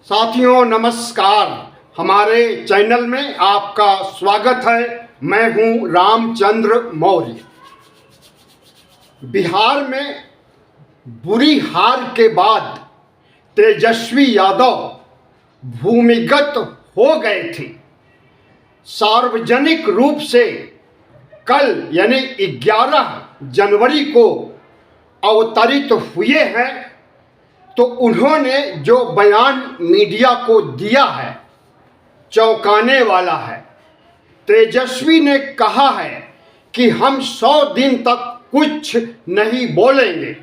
साथियों नमस्कार। हमारे चैनल में आपका स्वागत है। मैं हूं रामचंद्र मौर्य। बिहार में बुरी हार के बाद तेजस्वी यादव भूमिगत हो गए थे। सार्वजनिक रूप से कल यानी 11 जनवरी को अवतरित हुए हैं। तो उन्होंने जो बयान मीडिया को दिया है चौंकाने वाला है। तेजस्वी ने कहा है कि हम 100 दिन तक कुछ नहीं बोलेंगे,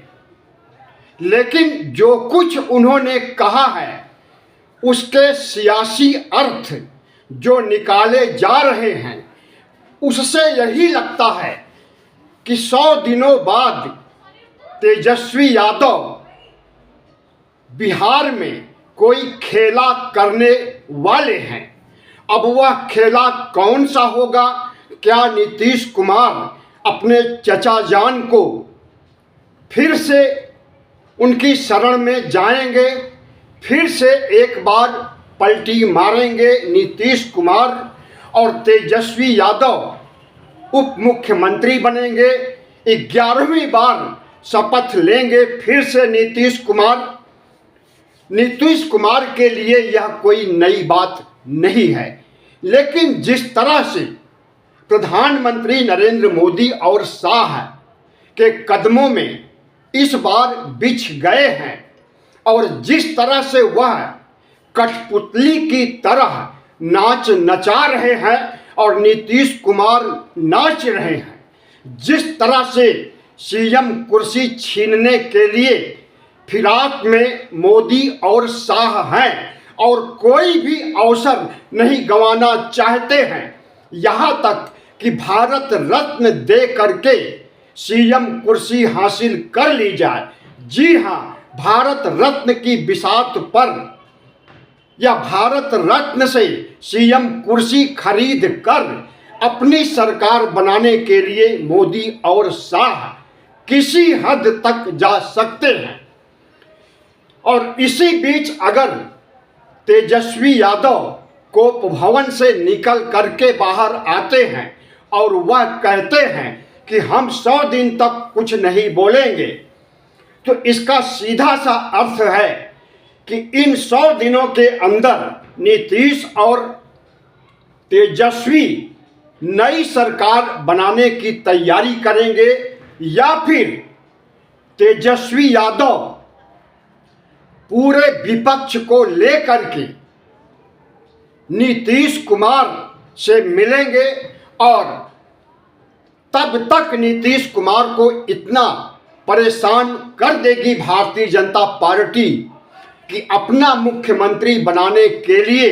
लेकिन जो कुछ उन्होंने कहा है उसके सियासी अर्थ जो निकाले जा रहे हैं उससे यही लगता है कि 100 दिनों बाद तेजस्वी यादव बिहार में कोई खेला करने वाले हैं। अब वह खेला कौन सा होगा? क्या नीतीश कुमार अपने चचा जान को फिर से उनकी शरण में जाएंगे, फिर से एक बार पलटी मारेंगे नीतीश कुमार और तेजस्वी यादव उप मुख्यमंत्री बनेंगे, 11वीं बार शपथ लेंगे फिर से नीतीश कुमार? नीतीश कुमार के लिए यह कोई नई बात नहीं है, लेकिन जिस तरह से प्रधानमंत्री नरेंद्र मोदी और शाह के कदमों में इस बार बिछ गए हैं और जिस तरह से वह कठपुतली की तरह नाच नचा रहे हैं और नीतीश कुमार नाच रहे हैं, जिस तरह से सीएम कुर्सी छीनने के लिए फिराक में मोदी और शाह हैं और कोई भी अवसर नहीं गंवाना चाहते हैं, यहाँ तक कि भारत रत्न दे करके सीएम कुर्सी हासिल कर ली जाए। जी हाँ, भारत रत्न की बिसात पर या भारत रत्न से सीएम कुर्सी खरीद कर अपनी सरकार बनाने के लिए मोदी और शाह किसी हद तक जा सकते हैं। और इसी बीच अगर तेजस्वी यादव कोप भवन से निकल करके बाहर आते हैं और वह कहते हैं कि हम 100 दिन तक कुछ नहीं बोलेंगे, तो इसका सीधा सा अर्थ है कि इन 100 दिनों के अंदर नीतीश और तेजस्वी नई सरकार बनाने की तैयारी करेंगे या फिर तेजस्वी यादव पूरे विपक्ष को लेकर के नीतीश कुमार से मिलेंगे और तब तक नीतीश कुमार को इतना परेशान कर देगी भारतीय जनता पार्टी कि अपना मुख्यमंत्री बनाने के लिए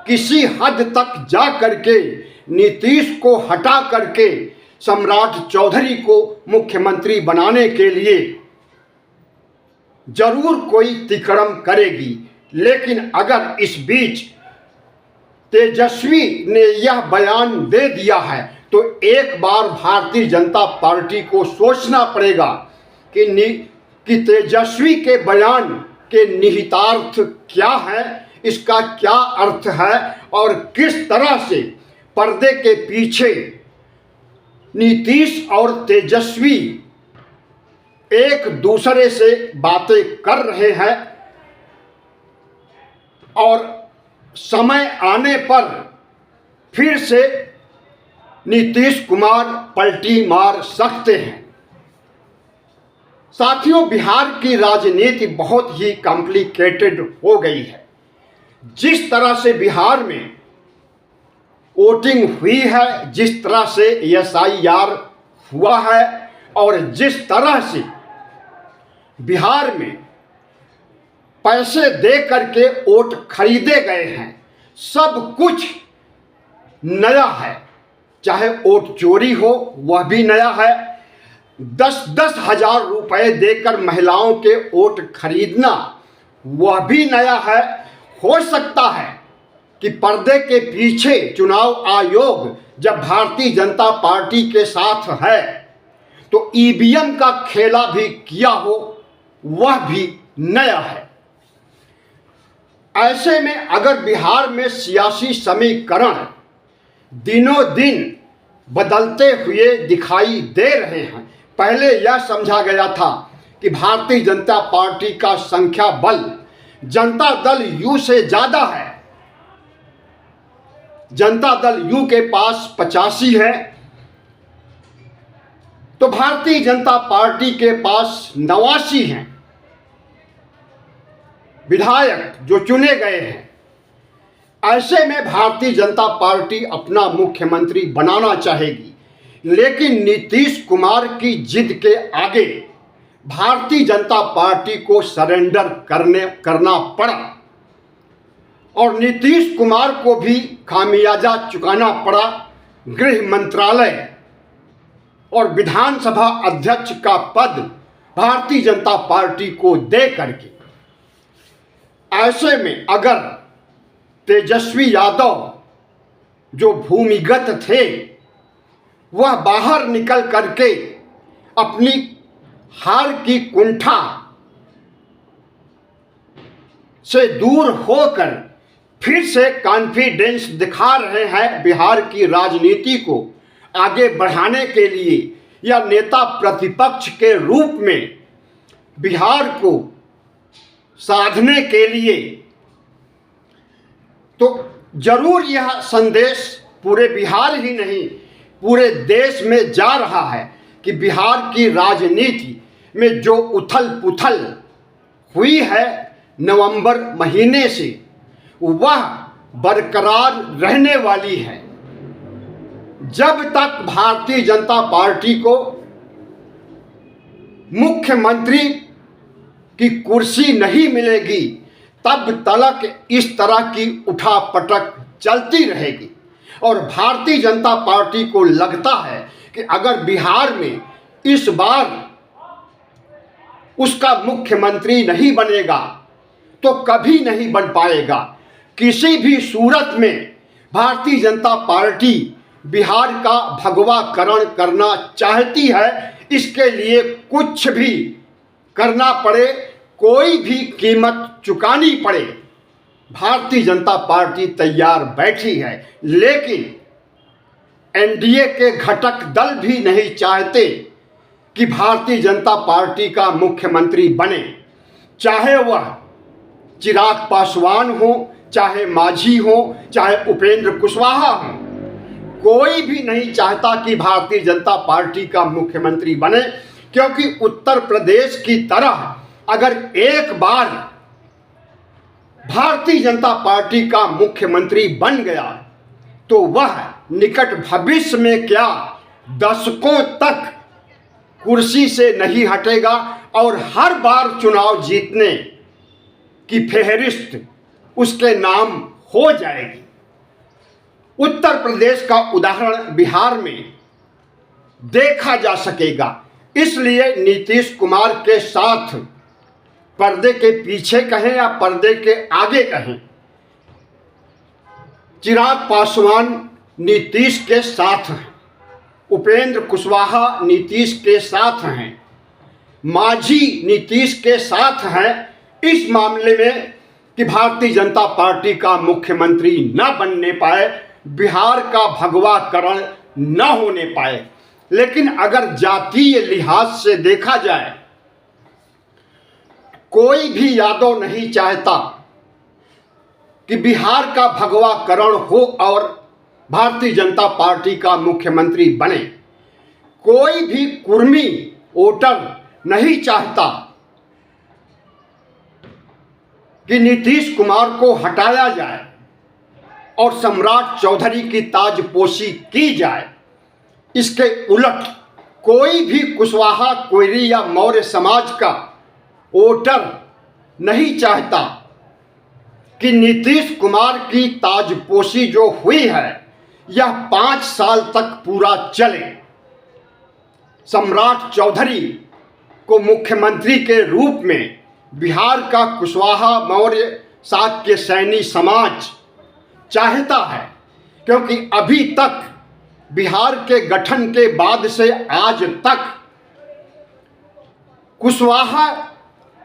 किसी हद तक जा करके नीतीश को हटा करके सम्राट चौधरी को मुख्यमंत्री बनाने के लिए जरूर कोई तिकड़म करेगी। लेकिन अगर इस बीच तेजस्वी ने यह बयान दे दिया है तो एक बार भारतीय जनता पार्टी को सोचना पड़ेगा कि तेजस्वी के बयान के निहितार्थ क्या है, इसका क्या अर्थ है और किस तरह से पर्दे के पीछे नीतीश और तेजस्वी एक दूसरे से बातें कर रहे हैं और समय आने पर फिर से नीतीश कुमार पलटी मार सकते हैं। साथियों, बिहार की राजनीति बहुत ही कॉम्प्लिकेटेड हो गई है। जिस तरह से बिहार में वोटिंग हुई है, जिस तरह से एसआईआर हुआ है और जिस तरह से बिहार में पैसे दे करके वोट खरीदे गए हैं, सब कुछ नया है। चाहे वोट चोरी हो वह भी नया है, 10-10 हजार रुपए देकर महिलाओं के वोट खरीदना वह भी नया है। हो सकता है कि पर्दे के पीछे चुनाव आयोग जब भारतीय जनता पार्टी के साथ है तो ईवीएम का खेला भी किया हो, वह भी नया है। ऐसे में अगर बिहार में सियासी समीकरण दिनों दिन बदलते हुए दिखाई दे रहे हैं, पहले यह समझा गया था कि भारतीय जनता पार्टी का संख्या बल जनता दल यू से ज़्यादा है। जनता दल यू के पास 85 है, तो भारतीय जनता पार्टी के पास 89 हैं विधायक जो चुने गए हैं। ऐसे में भारतीय जनता पार्टी अपना मुख्यमंत्री बनाना चाहेगी, लेकिन नीतीश कुमार की जिद के आगे भारतीय जनता पार्टी को सरेंडर करना पड़ा और नीतीश कुमार को भी खामियाजा चुकाना पड़ा। गृह मंत्रालय और विधानसभा अध्यक्ष का पद भारतीय जनता पार्टी को दे करके। ऐसे में अगर तेजस्वी यादव जो भूमिगत थे वह बाहर निकल करके अपनी हार की कुंठा से दूर होकर फिर से कॉन्फिडेंस दिखा रहे हैं बिहार की राजनीति को आगे बढ़ाने के लिए, या नेता प्रतिपक्ष के रूप में बिहार को साधने के लिए, तो जरूर यह संदेश पूरे बिहार ही नहीं पूरे देश में जा रहा है कि बिहार की राजनीति में जो उथल पुथल हुई है नवंबर महीने से, वह बरकरार रहने वाली है। जब तक भारतीय जनता पार्टी को मुख्यमंत्री की कुर्सी नहीं मिलेगी, तब तक इस तरह की उठापटक चलती रहेगी। और भारतीय जनता पार्टी को लगता है कि अगर बिहार में इस बार उसका मुख्यमंत्री नहीं बनेगा तो कभी नहीं बन पाएगा। किसी भी सूरत में भारतीय जनता पार्टी बिहार का भगवाकरण करना चाहती है। इसके लिए कुछ भी करना पड़े, कोई भी कीमत चुकानी पड़े, भारतीय जनता पार्टी तैयार बैठी है। लेकिन एनडीए के घटक दल भी नहीं चाहते कि भारतीय जनता पार्टी का मुख्यमंत्री बने, चाहे वह चिराग पासवान हो, चाहे मांझी हो, चाहे उपेंद्र कुशवाहा हो। कोई भी नहीं चाहता कि भारतीय जनता पार्टी का मुख्यमंत्री बने, क्योंकि उत्तर प्रदेश की तरह अगर एक बार भारतीय जनता पार्टी का मुख्यमंत्री बन गया तो वह निकट भविष्य में क्या दशकों तक कुर्सी से नहीं हटेगा और हर बार चुनाव जीतने की फेहरिस्त उसके नाम हो जाएगी। उत्तर प्रदेश का उदाहरण बिहार में देखा जा सकेगा। इसलिए नीतीश कुमार के साथ, पर्दे के पीछे कहें या पर्दे के आगे कहें, चिराग पासवान नीतीश के साथ हैं, उपेंद्र कुशवाहा नीतीश के साथ हैं, मांझी नीतीश के साथ हैं इस मामले में कि भारतीय जनता पार्टी का मुख्यमंत्री न बनने पाए, बिहार का भगवाकरण न होने पाए। लेकिन अगर जातीय लिहाज से देखा जाए, कोई भी यादव नहीं चाहता कि बिहार का भगवाकरण हो और भारतीय जनता पार्टी का मुख्यमंत्री बने। कोई भी कुर्मी वोटर नहीं चाहता कि नीतीश कुमार को हटाया जाए और सम्राट चौधरी की ताजपोशी की जाए। इसके उलट कोई भी कुशवाहा, कोयरी या मौर्य समाज का वोटर नहीं चाहता कि नीतीश कुमार की ताजपोशी जो हुई है यह 5 साल तक पूरा चले। सम्राट चौधरी को मुख्यमंत्री के रूप में बिहार का कुशवाहा, मौर्य, शाक्य सैनी समाज चाहता है, क्योंकि अभी तक बिहार के गठन के बाद से आज तक कुशवाहा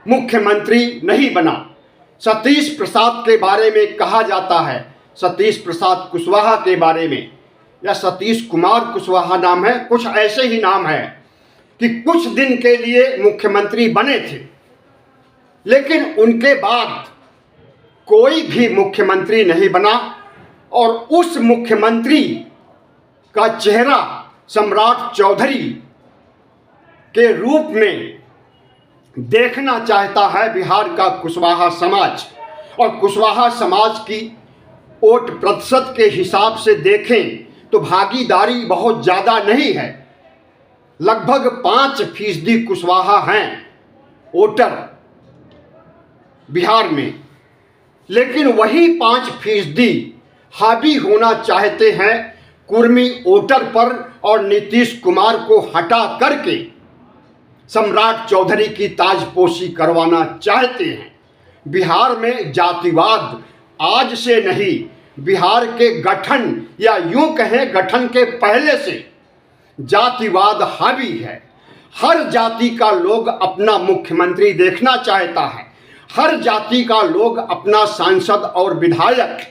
मुख्यमंत्री नहीं बना। सतीश प्रसाद के बारे में कहा जाता है, सतीश प्रसाद कुशवाहा के बारे में, या सतीश कुमार कुशवाहा नाम है, कुछ ऐसे ही नाम है, कि कुछ दिन के लिए मुख्यमंत्री बने थे, लेकिन उनके बाद कोई भी मुख्यमंत्री नहीं बना और उस मुख्यमंत्री का चेहरा सम्राट चौधरी के रूप में देखना चाहता है बिहार का कुशवाहा समाज। और कुशवाहा समाज की वोट प्रतिशत के हिसाब से देखें तो भागीदारी बहुत ज़्यादा नहीं है, लगभग 5% कुशवाहा हैं वोटर बिहार में, लेकिन वही 5% हावी होना चाहते हैं कुर्मी वोटर पर और नीतीश कुमार को हटा करके सम्राट चौधरी की ताजपोशी करवाना चाहते हैं। बिहार में जातिवाद आज से नहीं, बिहार के गठन या यूं कहें गठन के पहले से जातिवाद हावी है। हर जाति का लोग अपना मुख्यमंत्री देखना चाहता है, हर जाति का लोग अपना सांसद और विधायक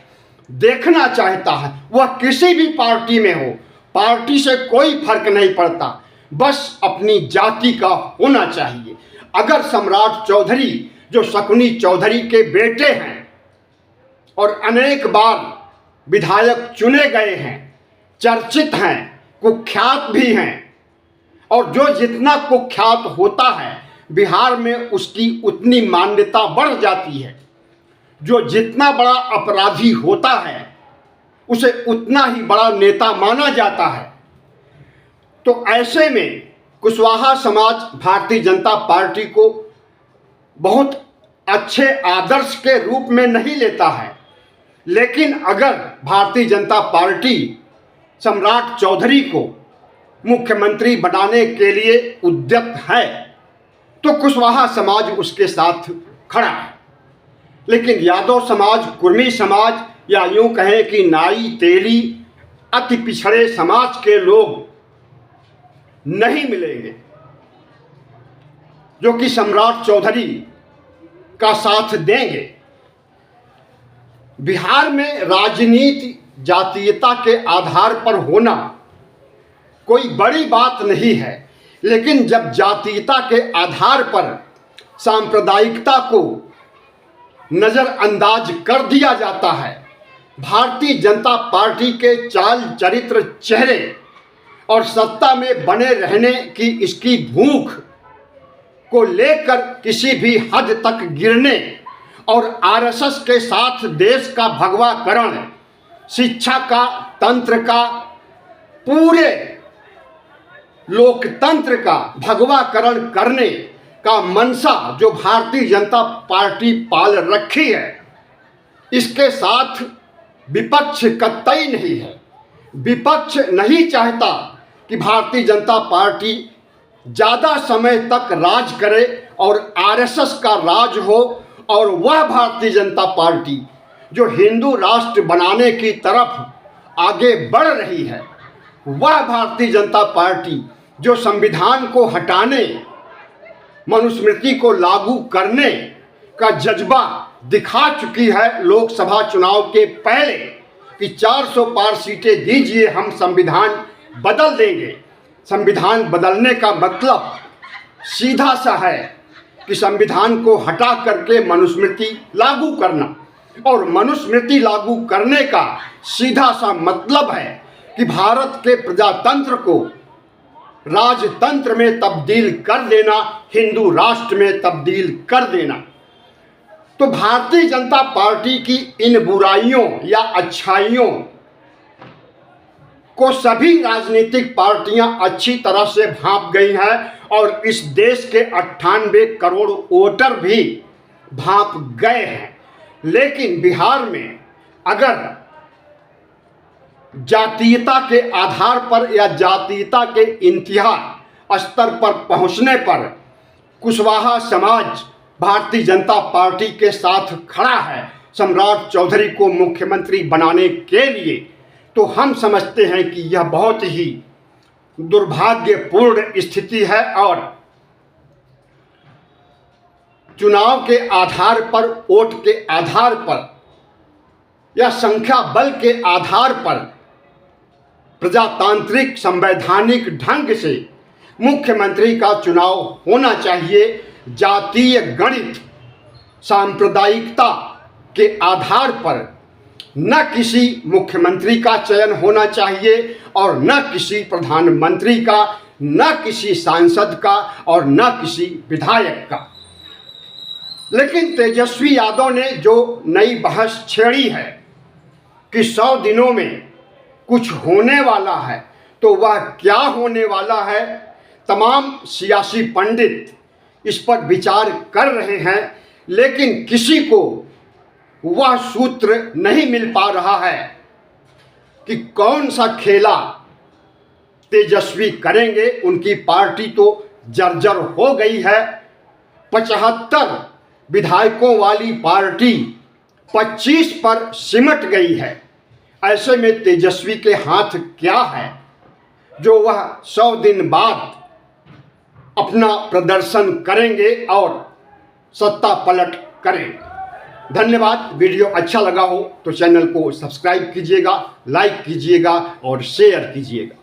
देखना चाहता है, वह किसी भी पार्टी में हो, पार्टी से कोई फर्क नहीं पड़ता, बस अपनी जाति का होना चाहिए। अगर सम्राट चौधरी जो शकुनी चौधरी के बेटे हैं और अनेक बार विधायक चुने गए हैं, चर्चित हैं, कुख्यात भी हैं, और जो जितना कुख्यात होता है बिहार में उसकी उतनी मान्यता बढ़ जाती है, जो जितना बड़ा अपराधी होता है उसे उतना ही बड़ा नेता माना जाता है। तो ऐसे में कुशवाहा समाज भारतीय जनता पार्टी को बहुत अच्छे आदर्श के रूप में नहीं लेता है, लेकिन अगर भारतीय जनता पार्टी सम्राट चौधरी को मुख्यमंत्री बनाने के लिए उद्यत है तो कुशवाहा समाज उसके साथ खड़ा है। लेकिन यादव समाज, कुर्मी समाज, या यूं कहें कि नाई तेली अति पिछड़े समाज के लोग नहीं मिलेंगे जो कि सम्राट चौधरी का साथ देंगे। बिहार में राजनीति जातीयता के आधार पर होना कोई बड़ी बात नहीं है, लेकिन जब जातीयता के आधार पर सांप्रदायिकता को नज़रअंदाज कर दिया जाता है, भारतीय जनता पार्टी के चाल चरित्र, चेहरे और सत्ता में बने रहने की इसकी भूख को लेकर किसी भी हद तक गिरने और आरएसएस के साथ देश का भगवाकरण, शिक्षा का, तंत्र का, पूरे लोकतंत्र का भगवाकरण करने का मनसा जो भारतीय जनता पार्टी पाल रखी है, इसके साथ विपक्ष कतई नहीं है। विपक्ष नहीं चाहता कि भारतीय जनता पार्टी ज़्यादा समय तक राज करे और आरएसएस का राज हो, और वह भारतीय जनता पार्टी जो हिंदू राष्ट्र बनाने की तरफ आगे बढ़ रही है, वह भारतीय जनता पार्टी जो संविधान को हटाने, मनुस्मृति को लागू करने का जज्बा दिखा चुकी है लोकसभा चुनाव के पहले कि 400 पार सीटें दीजिए, हम संविधान बदल देंगे। संविधान बदलने का मतलब सीधा सा है कि संविधान को हटा करके मनुस्मृति लागू करना, और मनुस्मृति लागू करने का सीधा सा मतलब है कि भारत के प्रजातंत्र को राजतंत्र में तब्दील कर देना, हिंदू राष्ट्र में तब्दील कर देना। तो भारतीय जनता पार्टी की इन बुराइयों या अच्छाइयों को सभी राजनीतिक पार्टियां अच्छी तरह से भांप गई हैं, और इस देश के 98 करोड़ वोटर भी भांप गए हैं। लेकिन बिहार में अगर जातीयता के आधार पर या जातीयता के इंतहा स्तर पर पहुंचने पर कुशवाहा समाज भारतीय जनता पार्टी के साथ खड़ा है सम्राट चौधरी को मुख्यमंत्री बनाने के लिए, तो हम समझते हैं कि यह बहुत ही दुर्भाग्यपूर्ण स्थिति है और चुनाव के आधार पर, वोट के आधार पर या संख्या बल के आधार पर प्रजातांत्रिक संवैधानिक ढंग से मुख्यमंत्री का चुनाव होना चाहिए। जातीय गणित सांप्रदायिकता के आधार पर न किसी मुख्यमंत्री का चयन होना चाहिए और न किसी प्रधानमंत्री का, न किसी सांसद का और न किसी विधायक का। लेकिन तेजस्वी यादव ने जो नई बहस छेड़ी है कि 100 दिनों में कुछ होने वाला है, तो वह क्या होने वाला है? तमाम सियासी पंडित इस पर विचार कर रहे हैं, लेकिन किसी को वह सूत्र नहीं मिल पा रहा है कि कौन सा खेला तेजस्वी करेंगे। उनकी पार्टी तो जर्जर हो गई है। 75 विधायकों वाली पार्टी 25 पर सिमट गई है। ऐसे में तेजस्वी के हाथ क्या है जो वह 100 दिन बाद अपना प्रदर्शन करेंगे और सत्ता पलट करें। धन्यवाद। वीडियो अच्छा लगा हो तो चैनल को सब्सक्राइब कीजिएगा, लाइक कीजिएगा और शेयर कीजिएगा।